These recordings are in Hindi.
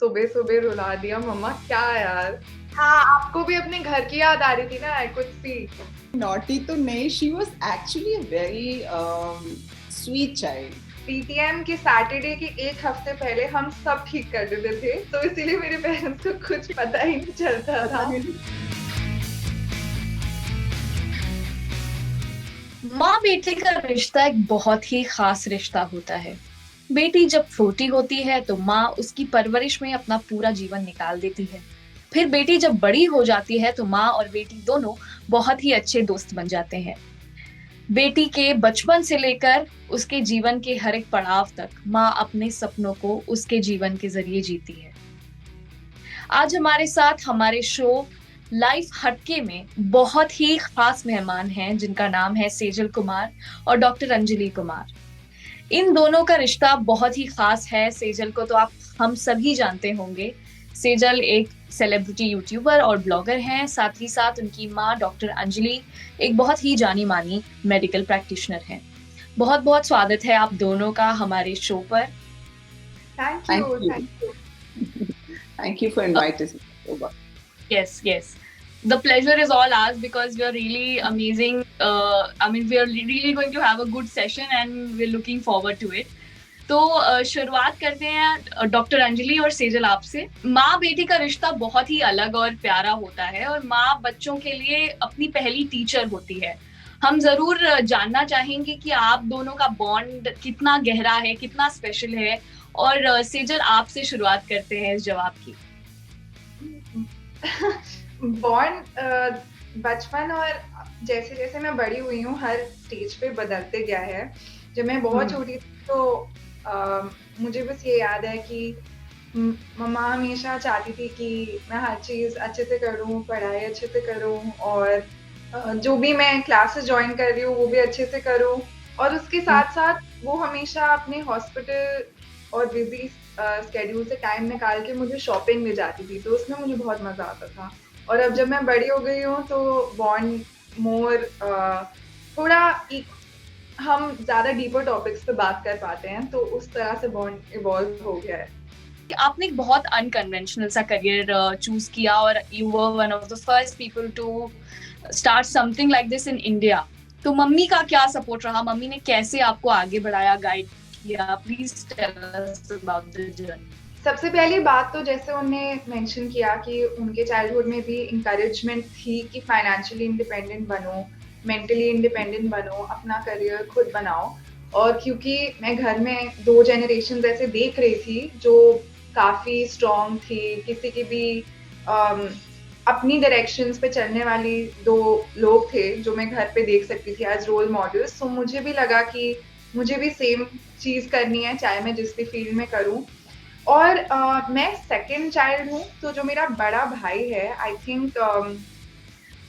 सुबह सुबह रुला दिया मम्मा, क्या यार। हाँ, आपको भी अपने घर की याद आ रही थी ना, आई कुड सी। नॉटी तो नहीं, she was actually a very sweet child. PTM के सैटरडे के एक हफ्ते पहले हम सब ठीक कर देते थे, तो इसीलिए मेरे पेरेंट्स को कुछ पता ही नहीं चलता पता था। नहीं। माँ बेटे का रिश्ता एक बहुत ही खास रिश्ता होता है। बेटी जब छोटी होती है तो माँ उसकी परवरिश में अपना पूरा जीवन निकाल देती है। फिर बेटी जब बड़ी हो जाती है तो माँ और बेटी दोनों बहुत ही अच्छे दोस्त बन जाते हैं। बेटी के बचपन से लेकर उसके जीवन के हर एक पड़ाव तक माँ अपने सपनों को उसके जीवन के जरिए जीती है। आज हमारे साथ हमारे शो लाइफ हटके में बहुत ही खास मेहमान हैं जिनका नाम है सेजल कुमार और डॉक्टर अंजलि कुमार। इन दोनों का रिश्ता बहुत ही खास है। सेजल को तो आप हम सभी जानते होंगे। सेजल एक सेलिब्रिटी यूट्यूबर और ब्लॉगर हैं। साथ ही साथ उनकी माँ डॉक्टर अंजलि एक बहुत ही जानी मानी मेडिकल प्रैक्टिशनर हैं। बहुत बहुत स्वागत है आप दोनों का हमारे शो पर। Thank thank you, you. Thank you. Thank you for inviting us. Yes, yes. The pleasure is all ours because we are really amazing. I mean, we are really going to have a good session and we're looking forward to it. तो शुरुआत करते हैं डॉक्टर अंजलि और सेजल आपसे। माँ बेटी का रिश्ता बहुत ही अलग और प्यारा होता है और माँ बच्चों के लिए अपनी पहली टीचर होती है। हम जरूर जानना चाहेंगे कि आप दोनों का बॉन्ड कितना गहरा है, कितना स्पेशल है। और सेजल आपसे शुरुआत करते हैं इस जवाब की। बॉन्ड बचपन और जैसे जैसे मैं बड़ी हुई हूँ हर स्टेज पे बदलते गया है। जब मैं बहुत छोटी थी तो मुझे बस ये याद है कि मम्मा हमेशा चाहती थी कि मैं हर चीज़ अच्छे से करूँ, पढ़ाई अच्छे से करूँ और जो भी मैं क्लासेस ज्वाइन कर रही हूँ वो भी अच्छे से करूँ। और उसके साथ साथ वो हमेशा अपने हॉस्पिटल और बिजी स्केड्यूल से टाइम निकाल के मुझे शॉपिंग ले जाती थी, तो उसमें मुझे बहुत मज़ा आता था। और अब जब मैं बड़ी हो गई हूँ तो बॉन्ड मोर थोड़ा हम ज़्यादा डीपर टॉपिक्स पे बात कर पाते हैं, तो उस तरह से बॉन्ड इवॉल्व हो गया है। आपने एक बहुत अनकन्वेंशनल सा करियर चूज किया और you were one of the first people to start something like this in India. तो मम्मी का क्या सपोर्ट रहा? मम्मी ने कैसे आपको आगे बढ़ाया, गाइड किया? Please tell us about the journey. सबसे पहली बात तो जैसे उन्होंने मेंशन किया कि उनके चाइल्डहुड में भी इंकरेजमेंट थी कि फाइनेंशियली इंडिपेंडेंट बनो, मेंटली इंडिपेंडेंट बनो, अपना करियर खुद बनाओ। और क्योंकि मैं घर में 2 जनरेशंस ऐसे देख रही थी जो काफ़ी स्ट्रॉन्ग थी, किसी की भी अपनी डायरेक्शंस पे चलने वाली 2 लोग थे जो मैं घर पे देख सकती थी एज़ रोल मॉडल्स। तो मुझे भी लगा कि मुझे भी सेम चीज़ करनी है, चाहे मैं जिस भी फील्ड में करूँ। और मैं सेकंड चाइल्ड हूँ, तो जो मेरा बड़ा भाई है आई थिंक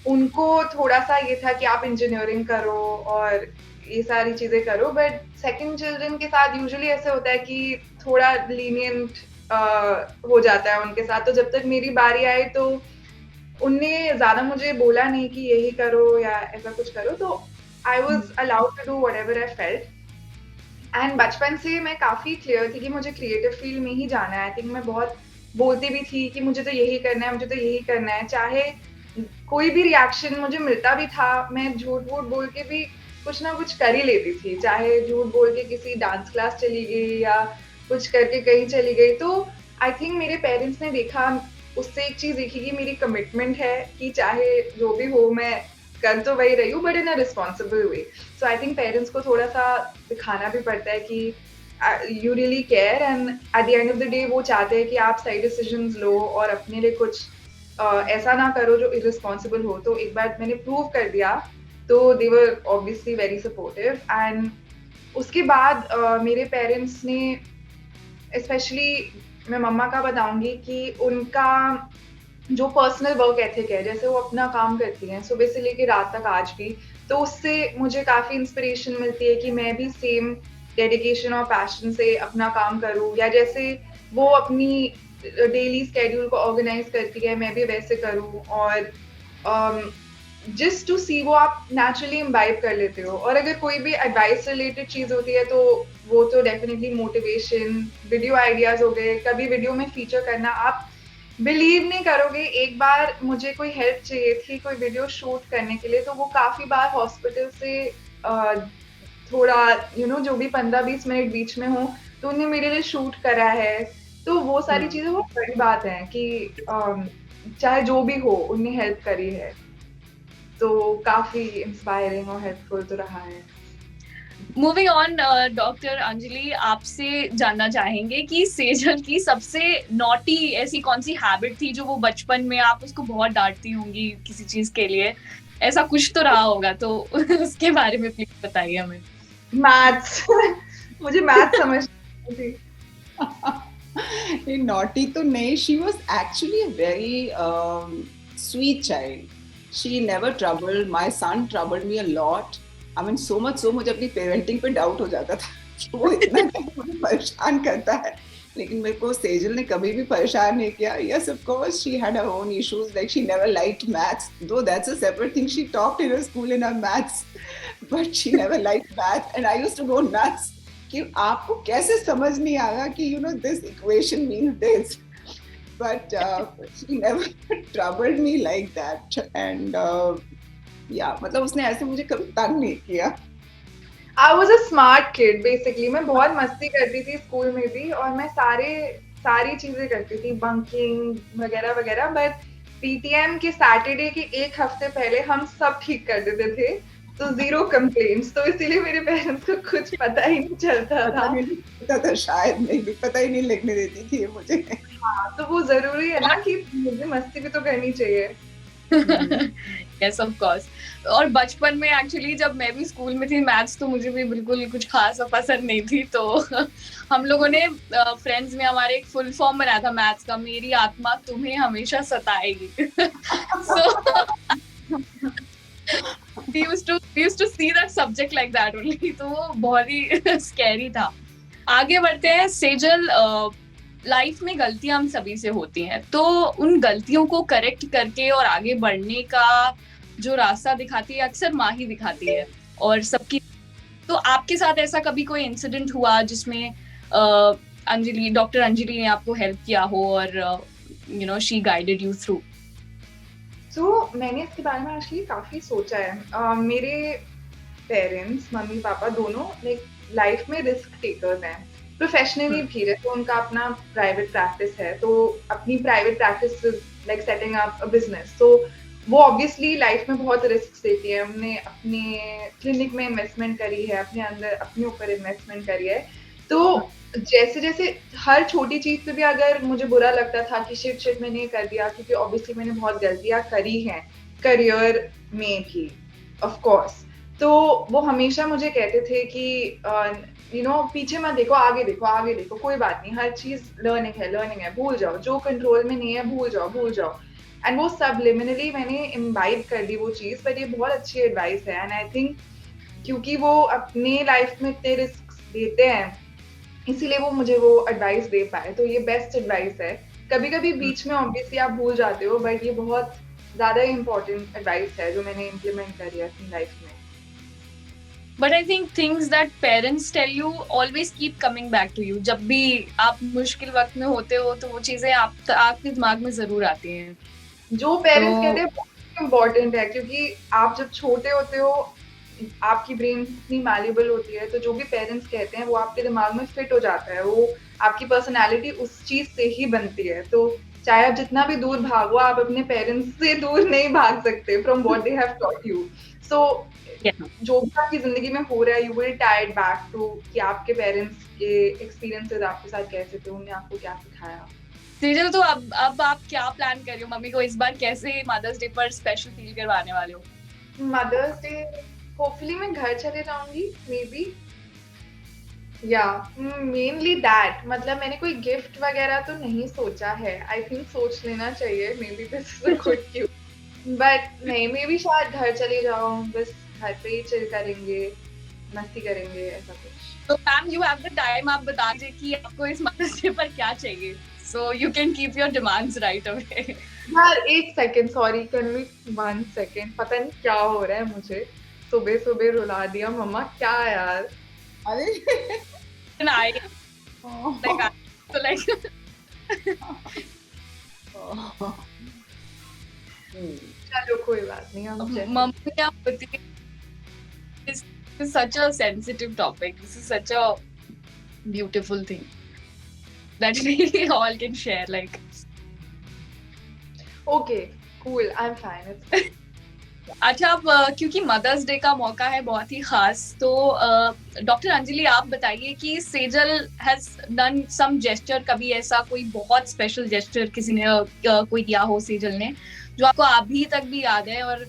उनको थोड़ा-सा ये था कि आप इंजीनियरिंग करो और ये सारी चीज़ें करो, बट सेकंड चिल्ड्रन के साथ यूजुअली ऐसे होता है कि थोड़ा लीनिएंट हो जाता है उनके साथ। तो जब तक मेरी बारी आई तो उनने ज़्यादा मुझे बोला नहीं कि यही करो या ऐसा कुछ करो, तो I was allowed to do whatever I felt. And बचपन से मैं काफ़ी क्लियर थी कि मुझे क्रिएटिव फील्ड में ही जाना है। आई थिंक मैं बहुत बोलती भी थी कि मुझे तो यही करना है, मुझे तो यही करना है। चाहे कोई भी रिएक्शन मुझे मिलता भी था, मैं झूठ-वूठ बोल के भी कुछ ना कुछ कर ही लेती थी। चाहे झूठ बोल के किसी डांस क्लास चली गई या कुछ करके कहीं चली गई। तो आई थिंक मेरे पेरेंट्स ने देखा, उससे एक चीज़ देखी कि मेरी कमिटमेंट है कि चाहे जो भी हो मैं कर तो वही रही हूँ, but in a responsible way. So I think parents को थोड़ा-सा दिखाना भी पड़ता है कि you really care and at the end of the day वो चाहते हैं कि आप सही डिसीजंस लो और अपने लिए कुछ ऐसा ना करो जो इर्रिस्पॉन्सिबल हो। तो एक बार मैंने प्रूव कर दिया, तो they were obviously very supportive. And उसके बाद मेरे पेरेंट्स ने स्पेशली, मैं मम्मा का बताऊँगी कि उनका जो पर्सनल वर्क एथिक है, जैसे वो अपना काम करती हैं सुबह से लेके रात तक आज भी, तो उससे मुझे काफ़ी इंस्पिरेशन मिलती है कि मैं भी सेम डेडिकेशन और पैशन से अपना काम करूँ, या जैसे वो अपनी डेली स्केड्यूल को ऑर्गेनाइज करती है मैं भी वैसे करूँ। और जस्ट टू सी वो आप नेचुरली इम्बाइब कर लेते हो। और अगर कोई भी एडवाइस रिलेटेड चीज होती है तो वो तो डेफिनेटली मोटिवेशन, वीडियो आइडियाज हो गए, कभी वीडियो में फीचर करना, आप बिलीव नहीं करोगे। एक बार मुझे कोई हेल्प चाहिए थी कोई वीडियो शूट करने के लिए, तो वो काफी बार हॉस्पिटल से थोड़ा जो भी 15-20 मिनट बीच में हो तो उन्हें मेरे लिए शूट करा है। तो वो सारी चीजें बहुत बड़ी बात है कि चाहे जो भी हो उन्हें हेल्प करी है, तो काफी इंस्पायरिंग और हेल्पफुल तो रहा है। मूविंग ऑन, डॉक्टर अंजलि, आपसे जानना चाहेंगे कि सेजल की सबसे नॉटी ऐसी कौन सी हैबिट थी जो वो बचपन में आप उसको बहुत डांटती होंगी किसी चीज के लिए, ऐसा कुछ तो रहा होगा, तो उसके बारे में प्लीज बताइए हमें। मैथ्स मुझे मैथ्स समझ नहीं थी। Naughty तो नहीं, she was actually a very sweet child. She never troubled. My son troubled me a lot. I mean, so much so मुझे अपनी पेरेंटिंग पे डाउट हो जाता था कि वो इतना मुझे परेशान करता है, लेकिन मेरे को सेजल ने कभी भी परेशान नहीं किया. Yes, of course, she had her own issues. Like she never liked maths, though that's a separate thing. She topped in her school in her maths, but she never liked maths, and I used to go nuts. कि आपको कैसे समझ नहीं आया कि this equation means this, but she never troubled me like that, and yeah, मतलब उसने ऐसे मुझे कभी तंग नहीं किया. I was a smart kid basically. मैं बहुत मस्ती करती थी स्कूल में भी, और मैं सारी चीजें करती थी, बंकिंग वगैरह वगैरह, बट पीटीएम के सैटरडे के एक हफ्ते पहले हम सब ठीक कर देते थे, तो 0 कंप्लेंट्स. तो इसीलिए मेरे पेरेंट्स को कुछ पता ही नहीं चलता था. शायद नहीं भी पता ही नहीं लगने देती थी मुझे. हाँ, तो वो जरूरी है ना कि मुझे मस्ती भी तो करनी चाहिए. Yes, of course. और बचपन में एक्चुअली जब मैं भी स्कूल में थी, मैथ्स तो मुझे भी बिल्कुल कुछ खास पसंद नहीं थी, तो हम लोगों ने फ्रेंड्स में हमारे एक फुल फॉर्म बनाया था मैथ्स का, मेरी आत्मा तुम्हें हमेशा सताएगी. So we used to see that subject like that only. तो वो बहुत ही स्कैरी था. आगे बढ़ते हैं. सेजल, लाइफ में गलतियां हम सभी से होती हैं, तो उन गलतियों को करेक्ट करके और आगे बढ़ने का जो रास्ता दिखाती है अक्सर माँ ही दिखाती है, और सबकी. तो आपके साथ ऐसा कभी कोई इंसिडेंट हुआ जिसमें अंजलि, डॉक्टर अंजलि ने आपको हेल्प किया हो और शी गाइडेड यू थ्रू? तो मैंने इसके बारे में एक्चुअली काफी सोचा है. मेरे पेरेंट्स, मम्मी पापा दोनों लाइफ में रिस्क टेकर्स हैं, प्रोफेशनली भी है. तो उनका अपना प्राइवेट प्रैक्टिस है, तो अपनी private practice like setting up a business, तो वो ऑब्वियसली लाइफ में बहुत रिस्क देती है. उन्होंने अपने क्लिनिक में इन्वेस्टमेंट करी है, अपने ऊपर इन्वेस्टमेंट करी है. तो जैसे जैसे हर छोटी चीज पे भी अगर मुझे बुरा लगता था कि शिट मैंने ये कर दिया, क्योंकि ऑब्वियसली मैंने बहुत गलतियां करी हैं करियर में भी, ऑफ कोर्स. तो वो हमेशा मुझे कहते थे कि पीछे मत देखो, आगे देखो, कोई बात नहीं, हर चीज लर्निंग है, भूल जाओ, जो कंट्रोल में नहीं है भूल जाओ. एंड वो सबलिमिनली मैंने इम्बाइब कर ली वो चीज. पर ये बहुत अच्छी एडवाइस है, एंड आई थिंक क्योंकि वो अपने लाइफ में इतने रिस्क देते हैं, इसीलिए वो मुझे वो एडवाइस दे पाए. तो ये बेस्ट एडवाइस है. कभी कभी बीच में ऑब्वियसली आप भूल जाते हो, बट ये बहुत ज्यादा इम्पोर्टेंट एडवाइस है जो मैंने इम्प्लीमेंट करी है अपनी लाइफ में. But I think things that parents tell you always keep coming back to you. जब भी आप मुश्किल वक्त में होते हो तो वो चीजें आपके दिमाग में जरूर आती हैं. जो पेरेंट्स कहते हैं बहुत इम्पोर्टेंट है, क्योंकि आप जब छोटे होते हो आपकी ब्रेन इतनी मैल्यूबल होती है, तो जो भी पेरेंट्स कहते हैं वो आपके दिमाग में फिट हो जाता है. वो आपकी पर्सनैलिटी उस चीज से ही बनती है. तो चाहे आप जितना भी दूर भागो, आप अपने पेरेंट्स से दूर नहीं भाग सकते from what they have taught you. So जो भी आपकी जिंदगी में हो रहा है, you will tied back to कि आपके पेरेंट्स के एक्सपीरियंसेस आपके साथ कैसे थे, उन्होंने आपको क्या सिखाया. सेजल, तो अब आप क्या प्लान कर रही हो? मम्मी को इस बार कैसे मदर्स डे पर स्पेशल फील करवाने वाले हो? मदर्स डे होपफुली मैं घर चले जाऊंगी, मे बी. या मेनली दैट. मतलब मैंने कोई गिफ्ट वगैरह तो नहीं सोचा है. आई थिंक सोच लेना चाहिए. May be this is a good Q, but नहीं, मे बी शायद घर चले जाऊं, बस घर पे ही चिल करेंगे, मस्ती करेंगे, ऐसा कुछ. तो ma'am, you have the time. आप बता दीजिए कि आपको इस मदर्स डे पर क्या चाहिए so you can keep your demands right away. यार एक second, sorry, can we 1 second? पता नहीं क्या हो रहा है मुझे, सुबह सुबह रुला दिया मम्मा, क्या यार? अरे And I so like चलो कोई बात नहीं, हम मम्मी क्या होती है, this is such a sensitive topic, this is such a beautiful thing that we all can share, like okay cool, I am fine. अच्छा, अब क्योंकि मदर्स डे का मौका है बहुत ही खास, तो डॉक्टर अंजलि आप बताइए कि Sejal has done some gesture, कभी ऐसा कोई बहुत स्पेशल जेस्चर किसी ने कोई दिया हो सेजल ने, जो आपको अभी तक भी याद है? और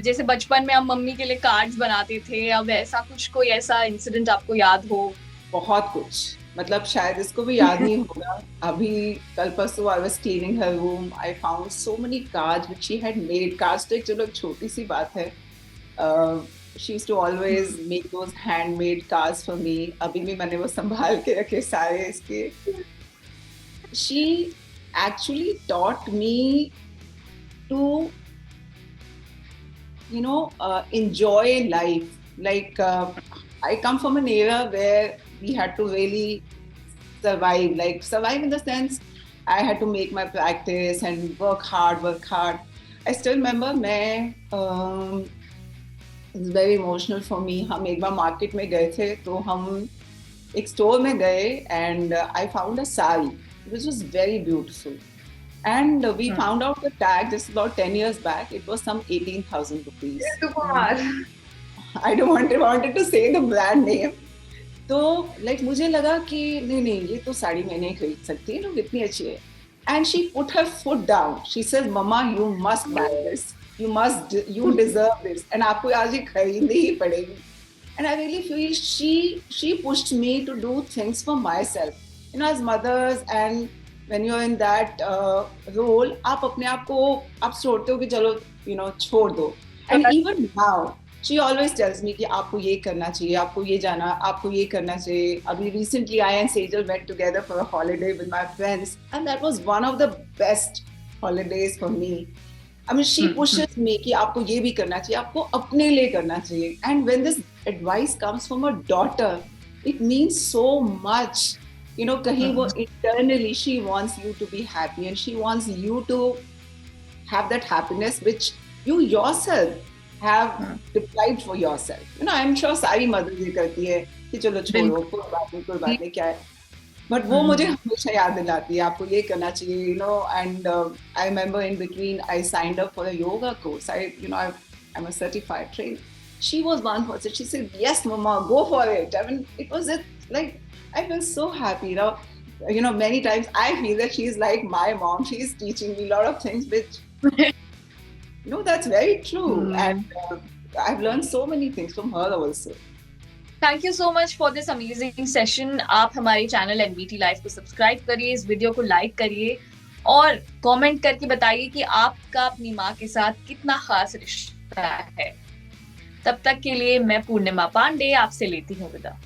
जैसे बचपन में हम मम्मी के लिए कार्ड्स बनाते थे, अब ऐसा कुछ कोई ऐसा इंसिडेंट आपको याद हो? बहुत कुछ, मतलब शायद इसको भी याद नहीं होगा। अभी कल परसों I was cleaning her room, I found so many cards which she had made. Cards तो एक चलो छोटी सी बात है, she used to always make those handmade cards for me. अभी भी मैंने वो संभाल के रखे सारे इसके। She actually taught me to enjoy life. Like I come from an era where we had to really survive in the sense I had to make my practice and work hard. I still remember it's very emotional for me. हम एक बार मार्केट में गए थे, तो हम एक स्टोर में गए and I found a sari which was very beautiful, and we found out the tag. This is about 10 years back. It was some 18,000 rupees. I don't wanted to say the brand name. तो लाइक मुझे लगा कि नहीं ये तो साड़ी मैं नहीं खरीद सकती, नो इतनी अच्छी है। And she put her foot down, she said mama you must buy this, you deserve this, and आपको आज ये खरीदनी ही पड़ेगी। And I really feel she pushed me to do things for myself, you know, as mothers. And when you are in that role, आप अपने आप को आप सोचते हो कि चलो छोड़ दो। And even now she always tells me कि आपको ये करना चाहिए, आपको ये जाना, आपको ये करना चाहिए। अभी recently I and Sejal went together for a holiday with my friends, and that was one of the best holidays for me. I mean, she pushes me कि आपको ये भी करना चाहिए, आपको अपने लिए करना चाहिए। And when this advice comes from a daughter, it means so much. You know, कहीं वो internally she wants you to be happy, and she wants you to have that happiness which you yourself have deprived for yourself. You know, I'm sure सारी mothers ये करती है कि चलो छोड़ो, कोई बात नहीं क्या है, but वो मुझे हमेशा याद दिलाती है आपको ये करना चाहिए, you know. And I remember in between I signed up for a yoga course. I'm a certified trainer. She was one person. She said, "Yes, Mama, go for it." I mean, it was like I felt so happy. You know, many times I feel that she's like my mom. She's teaching me a lot of things which. No, that's very true. And I've learned so many things from her also. Thank you so much for this amazing session. आप हमारे चैनल NBT Live को सब्सक्राइब करिए, इस वीडियो को लाइक करिए और कमेंट करके बताइए कि आपका अपनी माँ के साथ कितना खास रिश्ता है। तब तक के लिए मैं पूर्णिमा पांडे आपसे लेती हूँ विदा।